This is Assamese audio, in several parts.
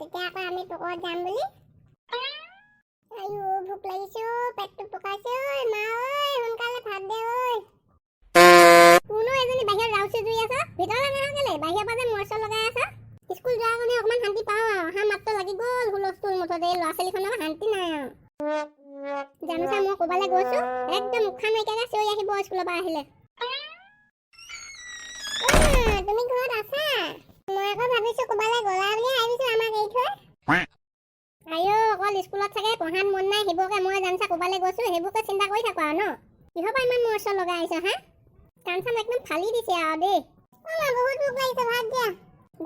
এতিয়া আকৌ আমি পকৰত যাম বুলি। আইও ভোক লাগিছে ও, পেটটো পকাইছে ঐ মা ঐ, সোনকালে ভাত দে ঐ। কোনো এজনী বাহিৰত ৰাউচি জুই আছ, ভিতৰলৈ নাহ কেলে? বাহিৰৰ পৰা যে মৰচ লগাই আছ। স্কুল যোৱাৰ কাৰণে অকমান শান্তি পাওঁ আৰু, অহা মাত্ৰ লাগি গ'ল হুলস্থুল মুঠতে। এই ল'ৰা ছোৱালীখনৰ শান্তি নাই আৰু। জানোচা মই ক'বালৈ গৈছো, একদম উশাহ নাইকিয়াকৈ চিঞৰি আহিব স্কুলৰ পৰা আহিলে। তুমি ঘৰত আছা? মই আকৌ ভাবিছো ক'বালৈ গ'লা বুলি ভাবিছো আমাক এৰি থৈ। আইও অকল স্কুলত চাগে পঢ়াত মন নাই, সেইবোৰকে মই জানোচা ক'বালৈ গৈছো সেইবোৰকে চিন্তা কৰি থাকো আৰু ন। কিহৰ পৰা ইমান মৰচ লগাই আহিছ হা? কাণ চান একদম ফালি দিছে আৰু দেই। বহুত ভোক লাগিছে, ভাত দিয়া।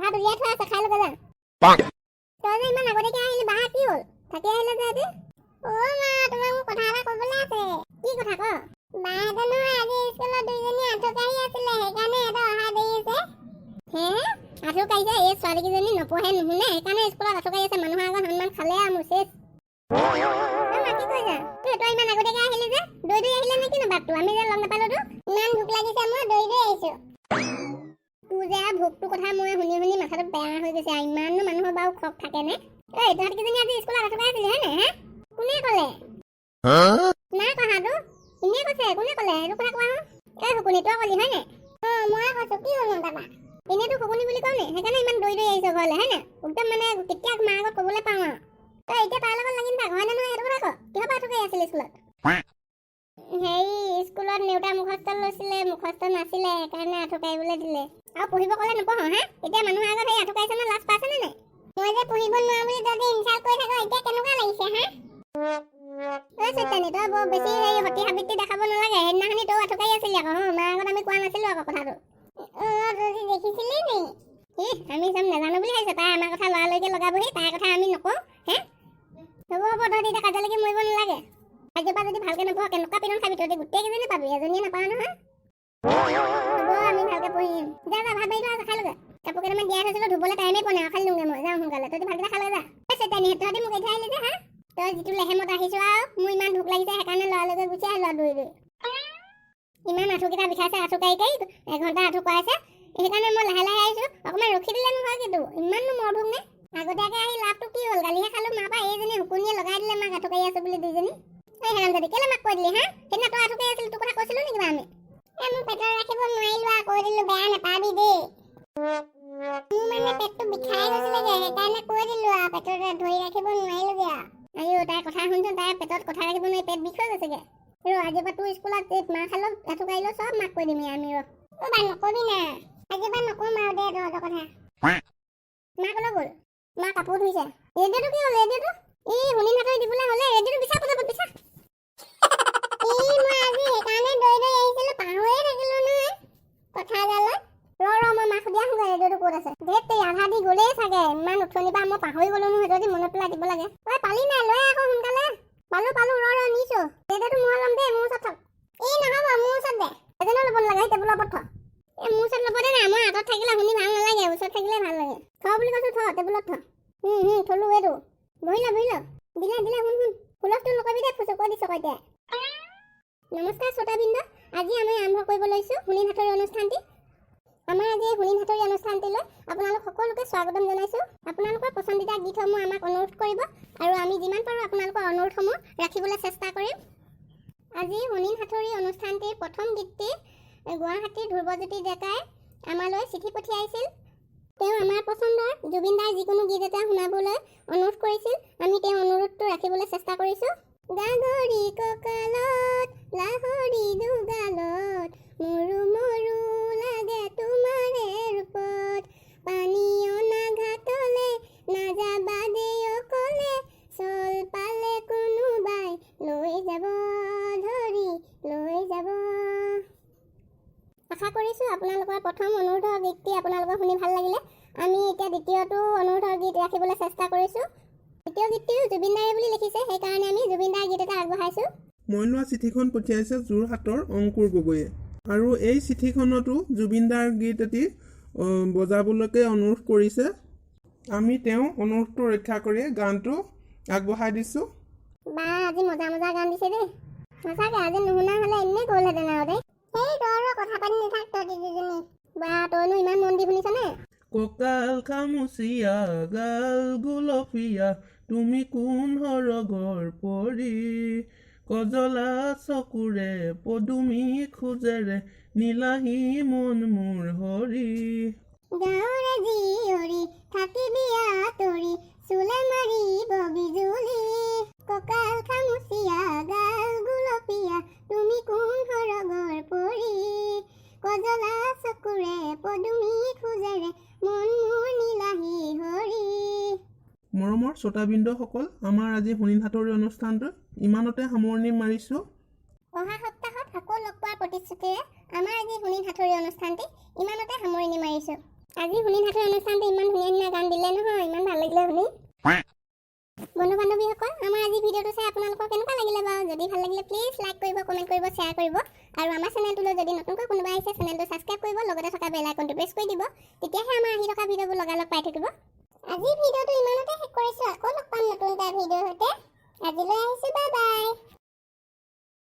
ভাত উলিয়াই থোৱা আছে, খাই ল'ব যা। তই যে ইমান আগতীয়াকে আহিলি, বাহা কি হ'ল? থাকি আহিলে যে আজি। অ' মা, তোমাক মোক কথা এটা ক'বলৈ আছে। কি কথা ক? বাহঁতে নহয় আজি স্কুলত দুইজনী আঁঠু কাঢ়ি আছিলে, সেইকাৰণে সিহঁতৰ অহা দেৰি হৈছে। হে? আঁঠু কাঢ়িছে? এই ছোৱালীকেইজনী নপঢ়ে নুশুনে, সেইকাৰণে স্কুলত আঁঠু কাঢ়ি আছে। মানুহৰ আগত সন্মান খালে আৰু মোৰ চেচ। কি কৰিছা? তই ইমান আগতীয়াকে আহিলি যে? দৈ আহিলে নে কিনো বাটটো? আমি যে লগ নাপালো তোক। ইমান ভোক লাগিছে, মই দৈ আহিছো। তোৰ যে ভোকটোৰ কথা মই শুনি শুনি মাথাটো বেয়া হৈ গৈছে। ইমানো মানুহৰ বাৰু খক থাকে নে? এই তহঁতকেইজনী আজি স্কুলত আঁঠু কাঢ়ি আছিলি হয় নাই? কোনে ক'লে? নাই কথাটো এনে কৈছে। কোনে ক'লে? এইটো কথা কোৱা হো। এই শুকুনি তই ক'লি হয় নাই? মই কৈছো। কি হ'ল তাৰপা? এনেইতো শুকুনি বুলি কওঁ নে? সেইকাৰণে ইমান দৈ আহিছ ঘৰলৈ হয় নাই? একদম মানে কেতিয়া মাৰ আগত ক'বলৈ পাওঁ আৰু। তই এতিয়া তাইৰ লগত লাগি থাক হয় নে নহয়? সেইটো কথা ক। কিহৰ পৰা আঁঠু কাঢ়ি আছিলি স্কুলত? হেৰি স্কুলত নেওতা মুখস্থ লৈছিলে, মুখস্থ নাছিলে, সেইকাৰণে আঁঠু কাঢ়িবলৈ দিলে। আৰু পঢ়িব ক'লে নপঢ় হা? এতিয়া মানুহৰ আগত সেই আঁঠু কাঢ়িছ ন, লাজ পাইছ নে নাই? মই যে পঢ়িব নোৱাৰো বুলি তই ইনচাল্ট কৰি থাক, এতিয়া কেনেকুৱা লাগিছে হা? তই চৈতানি, তই বৰ বেছি হেৰি সতি সাবিত্ৰী দেখাব নালাগে। সেইদিনাখনি তই আঁঠু কাঢ়ি আছিলি আকৌ। মাৰ আগত আমি কোৱা নাছিলো আকৌ কথাটো। তই দেখিছিলি নি? আমি চব নাজানো বুলি ভাবিছ? তাই আমাৰ কথা লৰালৰিকে লগাবহি, তাইৰ কথা আমি নকওঁ হে? হ'ব হ'ব, তই এতিয়া কাজিয়ালৈকে মৰিব নালাগে। আজিৰ পৰা যদি ভালকে নপঢ় কেনেকুৱা পিটন খাবি তই? গোটেই কেইজনী পাবি, এজনীয়ে নাপাওঁ নহয়। হ'ব আমি ভালকে পঢ়িম। যা যা, ভাত বাঢ়ি থোৱা আছে, খাই লগে। কাপোৰ কেইটামান দিয়াই থৈছিলো ধুবলৈ, টাইমেই পোৱা নাই, খালি লওঁগে মই। যাওঁ সোনকালে, তই ভাতকেইটা খাই লগে যা। চৈতানি, তহঁতি মোক এৰি থৈ আহিলি যে হা? তই যিটো লেহেমত আহিছো আৰু, মোৰ ইমান ভোক লাগিছে সেইকাৰণে লৰালৰিকে গুচি আহিলো আৰু দৌৰি দৌৰি। ইমান আঁঠুকেইটা বিষাইছে, আঁঠু কাঢ়ি কাঢ়ি 1 ঘণ্টা আঁঠু কৰাইছে। সেইকাৰণে মই লাহে লাহে আহিছো। অকণমান ৰখি দিলে নহয় কিন্তু ইমাননো মৰ ভোক নে? আগতীয়াকে আহি লাভটো কি হ'ল? গালিহে খালো মাৰ পৰা। এইজনী শুকুনিয়ে লগাই দিলে মাক আঁঠু কাঢ়ি আছো বুলি দুইজনী। এই হেৰামজাদি, কেলে মাক কৈ দিলি হা? সেইদিনা তই আঁঠু কাঢ়ি আছিলি, তোৰ কথা কৈছিলো নেকি আমি? মোৰ পেটত ৰাখিব নোৱাৰিলো আৰু কৈ দিলো, বেয়া নাপাবি দেই। মোৰ মানে পেটটো বিষাই গৈছিলেগে, সেইকাৰণে কৈ দিলো আৰু পেটত ধৰি ৰাখিব নোৱাৰিলোগে আৰু। আইও তাইৰ কথা শুনচোন, তাইৰ পেটত কথা ৰাখিব নোৱাৰি পেট বিষ হৈ গৈছেগে। আজিৰ পৰা তোৰ স্কুলত মাৰ খালো, আঁঠু কাঢ়িলো, চব মাক কৈ দিম আমি ৰ। বা নকবি না, আজিৰ পৰা নকম আৰু দে তহঁতৰ কথা। মা ক'লৈ গ'ল? মা কাপোৰ ধুইছে। ৰেডিঅ'টো কি হ'ল? ৰেডিঅ'টো শুনি নাটৰি দিবলৈ হ'লে ৰেডিঅ'টো বিচাৰ পটাপট বিচাৰ। মই আজি সেইকাৰণে দৌৰি আহিছিলো, পাহৰিয়ে থাকিলো নহয় কথাডালত। ৰ মই মাক সুধি আহোঁগৈ ৰেডিঅ'টো ক'ত আছে। ধেত আধা দি গ'লেই চাগে, ইমান উঠনিৰ পৰা মই পাহৰি গ'লো নহয়। যদি মনত পেলাই দিব লাগে। তই পালি নাই? লৈ আকৌ সোনকালে। পালো ৰ নিছো। ৰেডিঅ'টো মই ল'ম দেই, মোৰ ওচৰত থ। নহ'ব, মোৰ ওচৰত দে। এজনেও ল'ব নালাগে, টেবুলৰ ওপৰত থ। মোৰ ওচৰত ল'ব দে না, মই আঁতৰত থাকিলে শুনি ভাল নালাগে, ওচৰত থাকিলে ভাল লাগে। থ বুলি কৈছো, থ টেবুলত থ। থলো এইটো। বহি ল দিলে শুন হুলস্থুল নকৰিবি দে, ফুচু কৈ দিছ এতিয়া। নমস্কাৰ শ্ৰোতাবৃন্দ, আজি আমি আৰম্ভ কৰিব লৈছোঁ হুনিন হাতৰি অনুষ্ঠানটি। আমাৰ আজি এই হুনিন হাতৰি অনুষ্ঠানটিলৈ আপোনালোক সকলোকে স্বাগতম জনাইছোঁ। আপোনালোকৰ পচন্দিতা গীতসমূহ আমাক অনুৰোধ কৰিব আৰু আমি যিমান পাৰোঁ আপোনালোকৰ অনুৰোধসমূহ ৰাখিবলৈ চেষ্টা কৰিম। আজি হুনিন হাতৰি অনুষ্ঠানটিৰ প্ৰথম গীতটি গুৱাহাটীৰ ধ্ৰুৱজ্যোতি ডেকাই আমালৈ চিঠি পঠিয়াইছিল। তেওঁ আমাৰ পচন্দৰ জুবিন দাৰ যিকোনো গীত এটা শুনাবলৈ অনুৰোধ কৰিছিল। আমি তেওঁৰ অনুৰোধটো ৰাখিবলৈ চেষ্টা কৰিছোঁ। গাগৰি কঁকালত লাহৰি দুগালত মৰু মৰু লাগে তোমাৰে ৰূপত পানী অনা ঘাটলে নাযাবা দেই অকলে চল পালে কোনোবাই লৈ যাব ধৰি লৈ যাব। আশা কৰিছোঁ আপোনালোকৰ প্ৰথম অনুৰোধৰ গীতটি আপোনালোকৰ শুনি ভাল লাগিলে। আমি এতিয়া দ্বিতীয়টো অনুৰোধৰ গীত ৰাখিবলৈ চেষ্টা কৰিছোঁ। দ্বিতীয় গীতটিও জুবিন দাৰে বুলি লিখিছে, সেইকাৰণে আমি জুবিন দাৰ গীত এটা আগবঢ়াইছোঁ। মই লোৱা চিঠিখন পঠিয়াইছে যোৰহাটৰ অংকুৰ গগৈয়ে আৰু এই চিঠিখনতো জুবিন দাৰ গীত এটি বজাবলৈকে অনুৰোধ কৰিছে। আমি তেওঁ অনুৰোধটো ৰক্ষা কৰি গানটো আগবঢ়াই দিছোঁ। বা আজি মজা মজা গান দিছে দেই। সঁচাকৈ আজি নুশুনা হ'লে এনেই গ'লহেঁতেন আৰু দেই। সেই তই কথা পাতি নাথাক তই দুজনী। বা তইনো ইমান মন দি শুনিছনে? কঁকাল খামুচিয়া গাল গুলপীয়া তুমি কোন সৰগৰ পৰি কজলা চকুৰে পদুমী খোজেৰে নীলাহী মন মোৰ হৰি গাঁৱৰে জীয়ৰী থাকিবি আঁতৰি চুলে মাৰিব বিজুলি কঁকাল খামুচিয়া গাল গুলপীয়া তুমি কোন সৰগৰ পৰি কজলা চকুৰে পদুমী খোজেৰে মন মোৰ নীলাহী হৰি। মৰমৰ শ্ৰোতাবৃন্দসকল, আমাৰ আজি হুনিন হাতৰি অনুষ্ঠানটো ইমানতে সামৰণি মাৰিছোঁ। অহা সপ্তাহত আকৌ লগ পোৱাৰ প্ৰতিশ্ৰুতিৰে আমাৰ আজি হুনিন হাতৰি অনুষ্ঠানটি ইমানতে সামৰণি মাৰিছোঁ। আজি হুনিন হাতৰি অনুষ্ঠানটি ইমান ধুনীয়া ধুনীয়া গান দিলে নহয়, ইমান ভাল লাগিলে শুনি। বন্ধু বান্ধৱীসকল, আমাৰ আজি ভিডিঅ'টো চাই আপোনালোকৰ কেনেকুৱা লাগিলে বাৰু? যদি ভাল লাগিলে প্লিজ লাইক কৰিব, কমেণ্ট কৰিব, শ্বেয়াৰ কৰিব আৰু আমাৰ চেনেলটোলৈ যদি নতুনকৈ কোনোবা আহিছে চেনেলটো ছাবস্ক্ৰাইব কৰিব, লগতে থকা বেল আইকনটো প্ৰেছ কৰি দিব। তেতিয়াহে আমাৰ আহি থকা ভিডিঅ'বোৰ লগালগ পাই থাকিব। আজি ভিডিঅ'টো ইমানতে শেষ কৰিছোঁ। আকৌ লগ পাম নতুন এটা ভিডিঅ'ৰ সৈতে। আজিলৈ আহিছোঁ, বাই বাই।